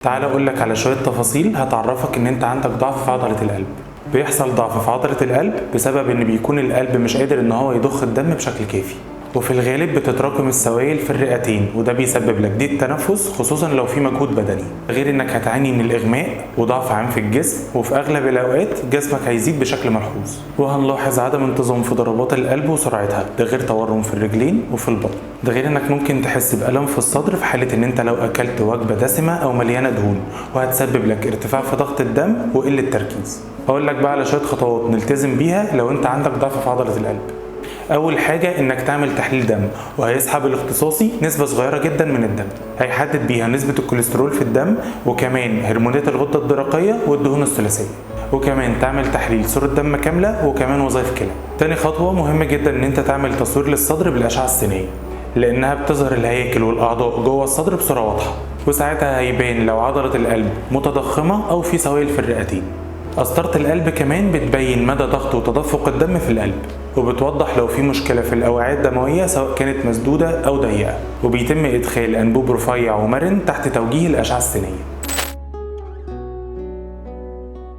تعال اقول لك على شوية تفاصيل هتعرفك ان انت عندك ضعف في عضلة القلب. بيحصل ضعف في عضلة القلب بسبب ان بيكون القلب مش قادر ان هو يضخ الدم بشكل كافي، وفي الغالب بتتراكم السوائل في الرئتين وده بيسبب لك ضيق تنفس خصوصا لو في مجهود بدني، غير انك هتعاني من الاغماء وضعف عام في الجسم، وفي اغلب الاوقات جسمك هيزيد بشكل ملحوظ، وهنلاحظ عدم انتظام في ضربات القلب وسرعتها، ده غير تورم في الرجلين وفي البطن، ده غير انك ممكن تحس بألم في الصدر في حالة ان انت لو اكلت وجبة دسمة او مليانة دهون، وهتسبب لك ارتفاع في ضغط الدم وقلة تركيز. هقول لك بقى على شوية خطوات نلتزم بيها لو انت عندك ضعف في عضلة القلب. اول حاجه انك تعمل تحليل دم، وهيسحب الاختصاصي نسبه صغيره جدا من الدم هيحدد بيها نسبه الكوليسترول في الدم، وكمان هرمونات الغده الدرقيه والدهون الثلاثيه، وكمان تعمل تحليل صوره دم كامله وكمان وظائف كلى. تاني خطوه مهمه جدا ان انت تعمل تصوير للصدر بالاشعه السينيه، لانها بتظهر الهياكل والاعضاء جوه الصدر بصوره واضحه، وساعتها هيبان لو عضله القلب متضخمه او في سوائل في الرئتين. قسطرة القلب كمان بتبين مدى ضغط وتدفق الدم في القلب، وبتوضح لو في مشكلة في الأوعية الدموية سواء كانت مسدودة أو ضيقة، وبيتم إدخال أنبوب رفيع ومرن تحت توجيه الأشعة السينية.